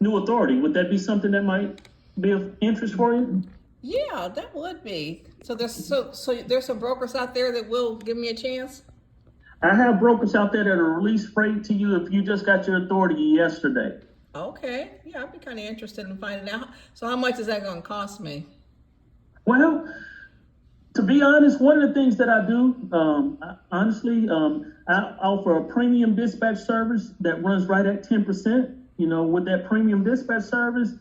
new authority. Would that be something that might be of interest for you? Yeah, that would be. So there's some brokers out there that will give me a chance. I have brokers out there that will release freight to you if you just got your authority yesterday. Okay, yeah, I'd be kind of interested in finding out. So how much is that going to cost me? Well, to be honest, one of the things that I do, honestly, I offer a premium dispatch service that runs right at 10%. You know, with that premium dispatch service,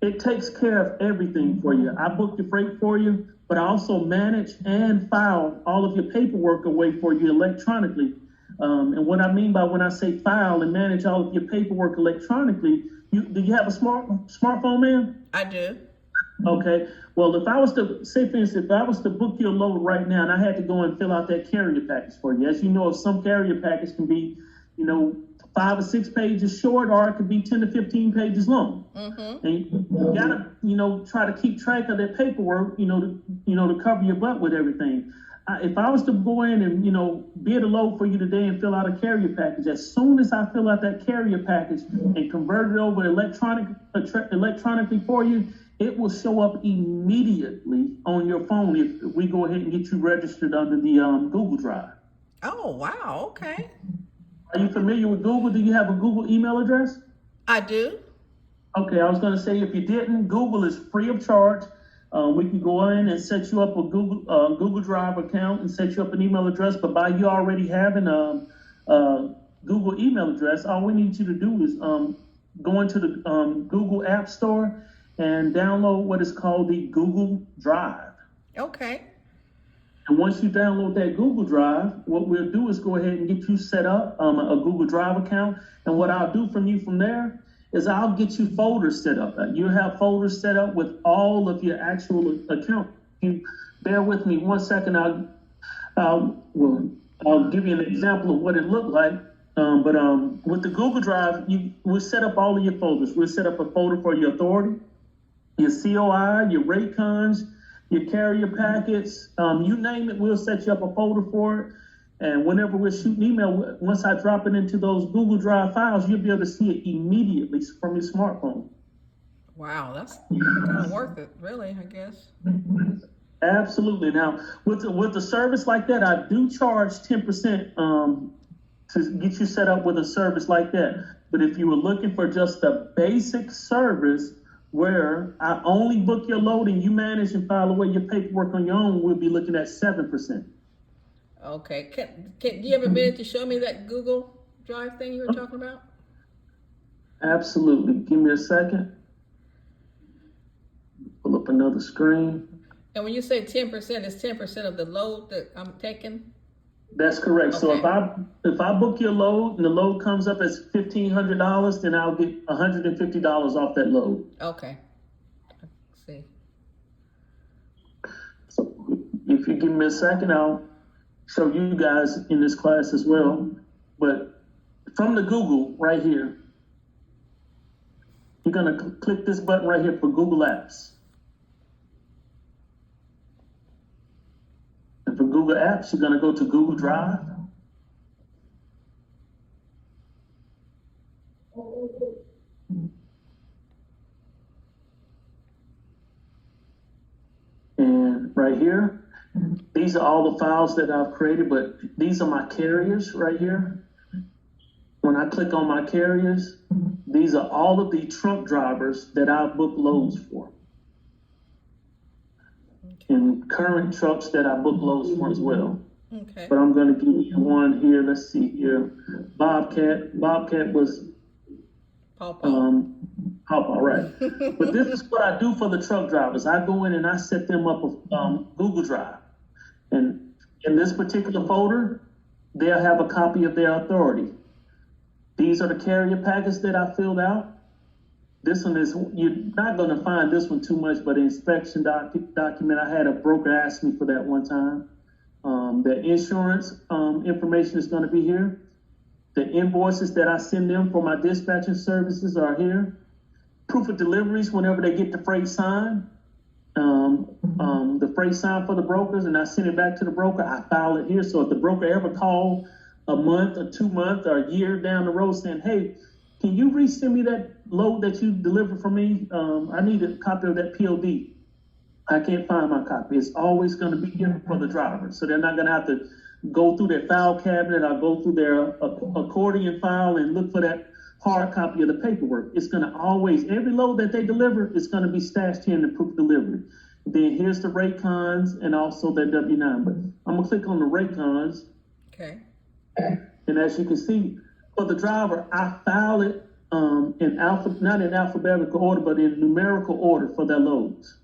it takes care of everything for you. I book your freight for you, but I also manage and file all of your paperwork away for you electronically. And what I mean by when I say file and manage all of your paperwork electronically, do you have a smartphone, man? I do. Okay. Well, if I was to say, for instance, if I was to book your load right now and I had to go and fill out that carrier package for you, as you know, some carrier package can be, 5 or 6 pages short, or it could be 10 to 15 pages long. Mm-hmm. And you gotta, try to keep track of that paperwork, to cover your butt with everything. If I was to go in and, bid a load for you today and fill out a carrier package, as soon as I fill out that carrier package and convert it over electronically for you, it will show up immediately on your phone if we go ahead and get you registered under the Google Drive. Oh, wow. Okay. Are you familiar with Google? Do you have a Google email address? I do. Okay, I was going to say, if you didn't, Google is free of charge. We can go in and set you up a Google Drive account and set you up an email address. But by you already having a Google email address, all we need you to do is go into the Google App Store and download what is called the Google Drive. Okay. And once you download that Google Drive, what we'll do is go ahead and get you set up a Google Drive account. And what I'll do from there is I'll get you folders set up. You'll have folders set up with all of your actual account. You bear with me 1 second. I'll give you an example of what it looked like. But with the Google Drive, we'll set up all of your folders. We'll set up a folder for your authority, your COI, your rate cons, your carrier packets, you name it, we'll set you up a folder for it. And whenever we're shooting email, once I drop it into those Google Drive files, you'll be able to see it immediately from your smartphone. Wow, that's kind of worth it, really, I guess. Absolutely. Now, with a service like that, I do charge 10% to get you set up with a service like that. But if you were looking for just a basic service, where I only book your load and you manage and file away your paperwork on your own, we'll be looking at 7%. Okay. Do you have a minute to show me that Google Drive thing you were talking about? Absolutely. Give me a second. Pull up another screen. And when you say 10%, it's 10% of the load that I'm taking? That's correct. Okay. So if I book your load and the load comes up as $1,500, then I'll get $150 off that load. Okay. I see. So if you give me a second, I'll show you guys in this class as well. But from the Google right here, you're going to click this button right here for Google Apps. And for Google Apps, you're going to go to Google Drive. And right here, these are all the files that I've created, but these are my carriers right here. When I click on my carriers, these are all of the truck drivers that I book loads for. And current trucks that I book loads for as well. Okay. But I'm going to give you one here. Let's see here. Bobcat. Bobcat was Pawpaw, right. But this is what I do for the truck drivers. I go in and I set them up with Google Drive. And in this particular folder, they'll have a copy of their authority. These are the carrier packets that I filled out. This one is, you're not going to find this one too much, but inspection document, I had a broker ask me for that one time. The insurance information is going to be here. The invoices that I send them for my dispatching services are here. Proof of deliveries whenever they get the freight sign. The freight sign for the brokers, and I send it back to the broker. I file it here. So if the broker ever call a month or 2 months or a year down the road saying, hey, can you resend me that load that you delivered for me? I need a copy of that POD. I can't find my copy. It's always going to be here for the driver. So they're not going to have to go through their file cabinet or go through their accordion file and look for that hard copy of the paperwork. It's going to always, every load that they deliver, it's going to be stashed here in the proof of delivery. Then here's the rate cons and also their W-9. But I'm going to click on the rate cons. Okay. And as you can see, for the driver, I file it not in alphabetical order, but in numerical order for their loads.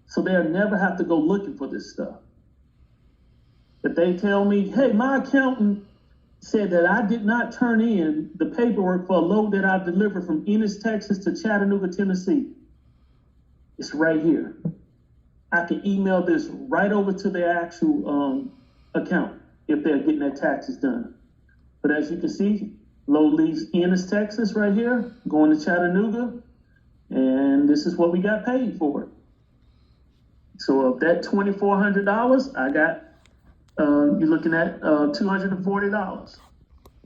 So they'll never have to go looking for this stuff. If they tell me, hey, my accountant said that I did not turn in the paperwork for a load that I delivered from Ennis, Texas to Chattanooga, Tennessee, it's right here. I can email this right over to their actual account if they're getting their taxes done. But as you can see, load leaves Ennis, Texas right here, going to Chattanooga, and this is what we got paid for it. So of that $2,400, I got, you're looking at $240.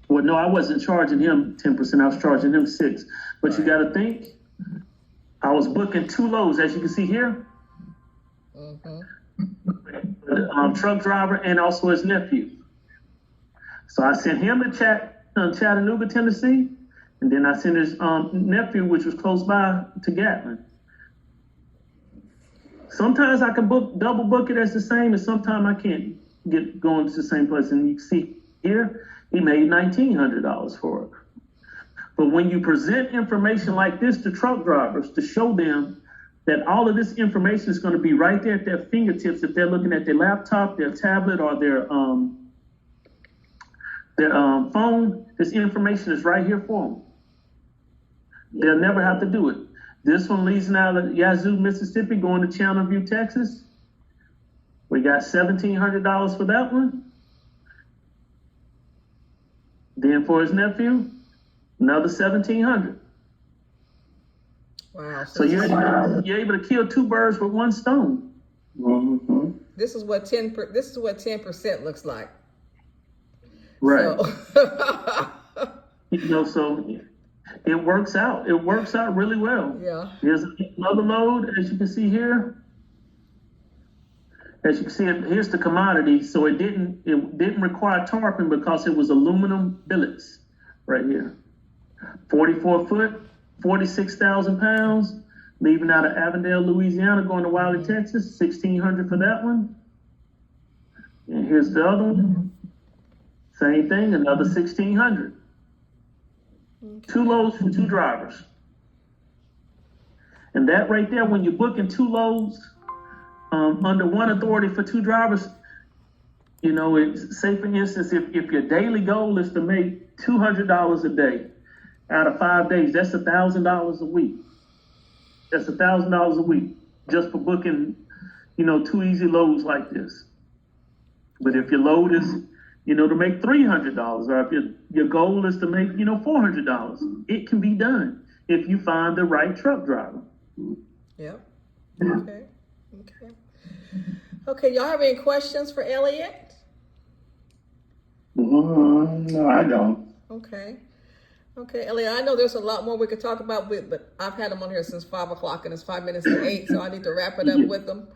Well, no, I wasn't charging him 10%, I was charging him 6%. But you gotta think, I was booking 2 loads, as you can see here. The truck driver and also his nephew. So I sent him to Chattanooga, Tennessee, and then I sent his nephew, which was close by, to Gatlin. Sometimes I can double book it as the same, and sometimes I can't get going to the same place. And you can see here, he made $1,900 for it. But when you present information like this to truck drivers to show them that all of this information is going to be right there at their fingertips, if they're looking at their laptop, their tablet, or their phone, this information is right here for them. They'll never have to do it. This one leaves now to Yazoo, Mississippi, going to Channelview, Texas. We got $1,700 for that one. Then for his nephew, another $1,700. Wow. So you're able to kill 2 birds with 1 stone. Mm-hmm. This is what 10% looks like. Right. So. So it works out. It works out really well. Yeah. Here's another load, as you can see here. As you can see, here's the commodity. So it didn't require tarping because it was aluminum billets right here. 44 foot, 46,000 pounds, leaving out of Avondale, Louisiana, going to Wiley, Texas, $1,600 for that one. And here's the other one. Same thing, another $1,600. Okay. 2 loads for 2 drivers. And that right there, when you're booking 2 loads under one authority for 2 drivers, you know, it's, say for instance, if your daily goal is to make $200 a day out of 5 days, that's $1,000 a week. That's $1,000 a week just for booking, you know, 2 easy loads like this. But if your load is, you know, to make $300, or if your goal is to make, you know, $400, it can be done if you find the right truck driver. Yep. Okay. Okay, y'all have any questions for Elliott? No, I don't. Okay, Elliott, I know there's a lot more we could talk about with, but I've had him on here since 5 o'clock and it's 5 minutes to 8, so I need to wrap it up with them.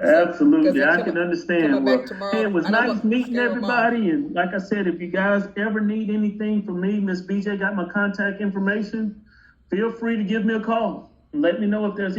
Absolutely, I can understand. Well, it was nice meeting everybody, and like I said, if you guys ever need anything from me, Miss BJ got my contact information. Feel free to give me a call and let me know if there's